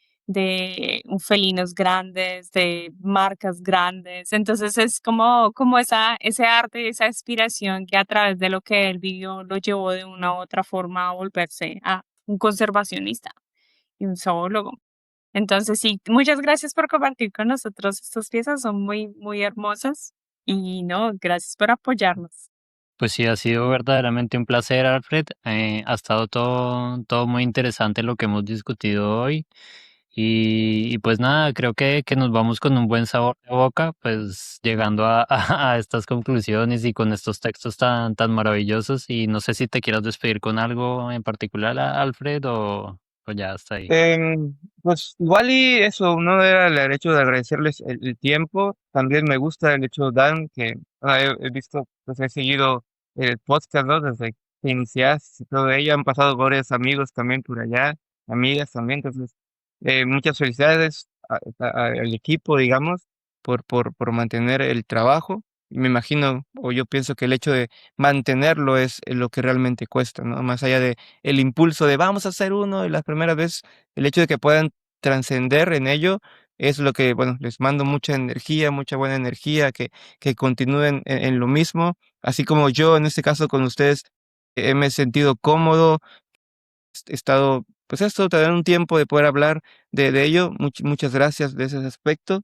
felinos grandes, de marcas grandes. Entonces es como ese arte, esa inspiración que a través de lo que él vivió lo llevó de una u otra forma a volverse a un conservacionista y un zoólogo. Entonces sí, muchas gracias por compartir con nosotros estas piezas, son muy, muy hermosas y no, gracias por apoyarnos. Pues sí, ha sido verdaderamente un placer, Alfred. Ha estado todo muy interesante lo que hemos discutido hoy. Y pues nada, creo que nos vamos con un buen sabor de boca, pues llegando a estas conclusiones y con estos textos tan maravillosos. Y no sé si te quieras despedir con algo en particular, Alfred, o ya está ahí. Pues igual y eso, no era el hecho de agradecerles el tiempo, también me gusta el hecho, Dan, que he visto, pues he seguido el podcast, ¿no? Desde que iniciaste y todo ello, han pasado varios amigos también por allá, amigas también, entonces muchas felicidades al equipo, digamos, por mantener el trabajo. Y me imagino, o yo pienso que el hecho de mantenerlo es lo que realmente cuesta, ¿no? Más allá de el impulso de vamos a hacer uno y la primera vez, el hecho de que puedan trascender en ello es lo que, bueno, les mando mucha energía, mucha buena energía, que continúen en lo mismo, así como yo en este caso con ustedes me he sentido cómodo, he estado, pues esto, tener un tiempo de poder hablar de ello. Muchas gracias de ese aspecto.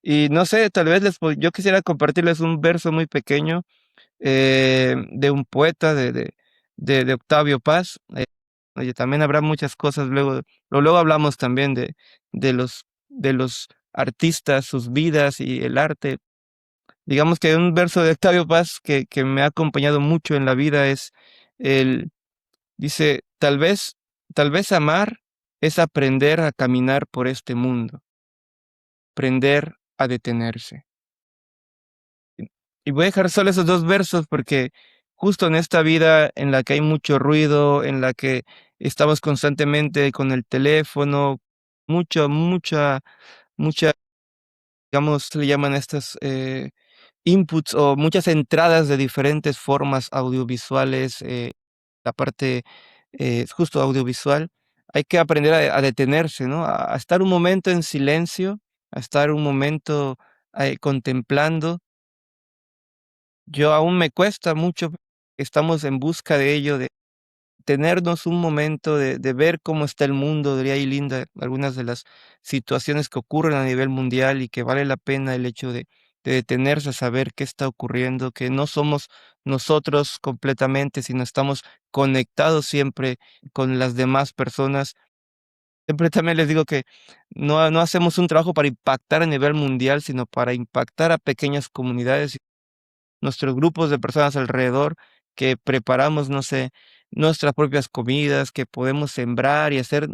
Y no sé, tal vez yo quisiera compartirles un verso muy pequeño de un poeta de Octavio Paz. Oye, también habrá muchas cosas luego hablamos también de los artistas, sus vidas y el arte. Digamos que un verso de Octavio Paz que me ha acompañado mucho en la vida es el dice, tal vez amar es aprender a caminar por este mundo, aprender a detenerse. Y y voy a dejar solo esos 2 versos porque justo en esta vida en la que hay mucho ruido, en la que estamos constantemente con el teléfono, mucha, digamos, se le llaman estas, inputs o muchas entradas de diferentes formas audiovisuales, la parte, justo audiovisual, hay que aprender a detenerse, ¿no? A estar un momento en silencio, a estar un momento, contemplando. Yo aún me cuesta mucho, estamos en busca de ello, de tenernos un momento de ver cómo está el mundo, de ahí linda algunas de las situaciones que ocurren a nivel mundial y que vale la pena el hecho de detenerse a saber qué está ocurriendo, que no somos nosotros completamente, sino estamos conectados siempre con las demás personas. Siempre también les digo que no hacemos un trabajo para impactar a nivel mundial, sino para impactar a pequeñas comunidades nuestros grupos de personas alrededor, que preparamos, no sé, nuestras propias comidas, que podemos sembrar y hacer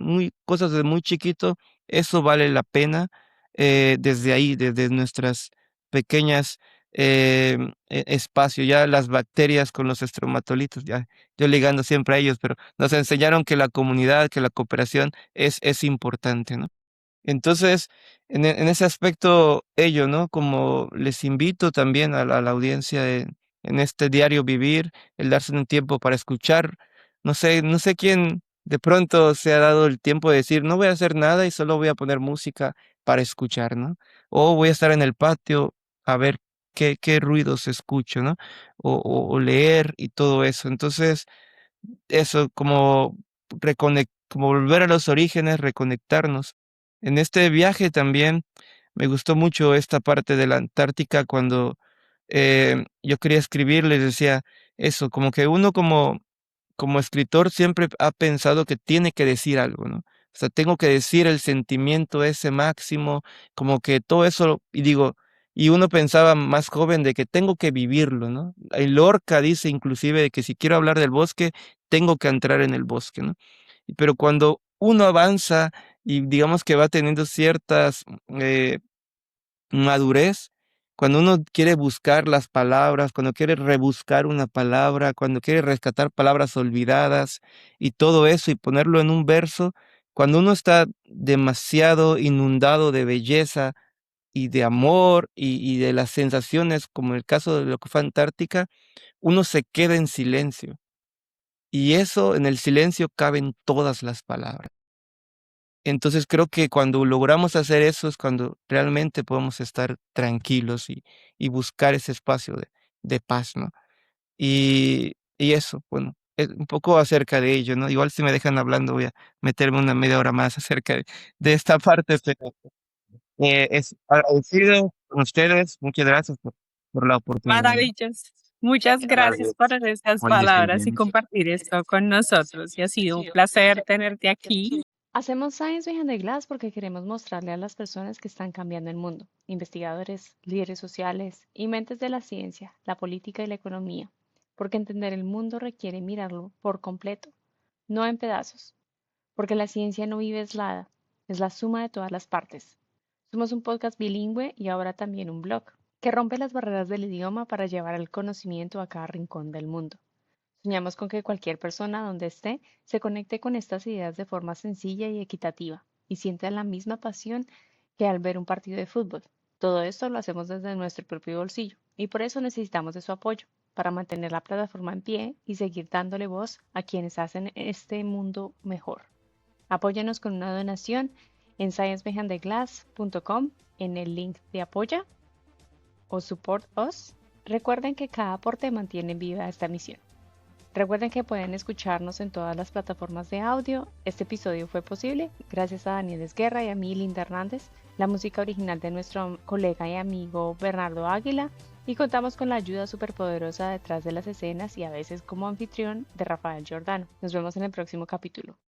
cosas desde muy chiquito, eso vale la pena desde ahí, desde nuestras pequeñas espacio, ya las bacterias con los estromatolitos, ya yo ligando siempre a ellos, pero nos enseñaron que la comunidad, que la cooperación es importante, ¿no? Entonces, en ese aspecto, ello, ¿no? Como les invito también a la audiencia en este diario vivir, el darse un tiempo para escuchar. No sé quién de pronto se ha dado el tiempo de decir: "No voy a hacer nada y solo voy a poner música para escuchar", ¿no? O voy a estar en el patio a ver qué ruidos escucho, ¿no? O leer y todo eso. Entonces, eso, como volver a los orígenes, reconectarnos. En este viaje también me gustó mucho esta parte de la Antártica cuando, yo quería escribir, les decía eso, como que uno como escritor siempre ha pensado que tiene que decir algo, ¿no? O sea, tengo que decir el sentimiento ese máximo, como que todo eso, y digo, y uno pensaba más joven de que tengo que vivirlo, ¿no? El Lorca dice inclusive de que si quiero hablar del bosque, tengo que entrar en el bosque, ¿no? Pero cuando uno avanza y digamos que va teniendo ciertas madurez, cuando uno quiere buscar las palabras, cuando quiere rebuscar una palabra, cuando quiere rescatar palabras olvidadas y todo eso y ponerlo en un verso, cuando uno está demasiado inundado de belleza y de amor y de las sensaciones, como el caso de lo que fue Antártica, uno se queda en silencio. Y eso, en el silencio caben todas las palabras. Entonces creo que cuando logramos hacer eso es cuando realmente podemos estar tranquilos y buscar ese espacio de paz, ¿no? Y eso, bueno, es un poco acerca de ello, ¿no? Igual si me dejan hablando voy a meterme una media hora más acerca de esta parte, pero es agradecido con ustedes. Muchas gracias por la oportunidad. Maravilloso. Muchas gracias por esas palabras y compartir esto con nosotros. Y ha sido un placer tenerte aquí. Hacemos Science Behind the Glass porque queremos mostrarle a las personas que están cambiando el mundo, investigadores, líderes sociales y mentes de la ciencia, la política y la economía, porque entender el mundo requiere mirarlo por completo, no en pedazos, porque la ciencia no vive aislada, es la suma de todas las partes. Somos un podcast bilingüe y ahora también un blog, que rompe las barreras del idioma para llevar el conocimiento a cada rincón del mundo. Soñamos con que cualquier persona donde esté se conecte con estas ideas de forma sencilla y equitativa y sienta la misma pasión que al ver un partido de fútbol. Todo esto lo hacemos desde nuestro propio bolsillo y por eso necesitamos de su apoyo para mantener la plataforma en pie y seguir dándole voz a quienes hacen este mundo mejor. Apóyanos con una donación en sciencebehind-the-glass.com en el link de apoya o support us. Recuerden que cada aporte mantiene viva esta misión. Recuerden que pueden escucharnos en todas las plataformas de audio. Este episodio fue posible gracias a Daniel Esguerra y a mí, Linda Hernández, la música original de nuestro colega y amigo Bernardo Águila, y contamos con la ayuda superpoderosa detrás de las escenas y a veces como anfitrión de Rafael Giordano. Nos vemos en el próximo capítulo.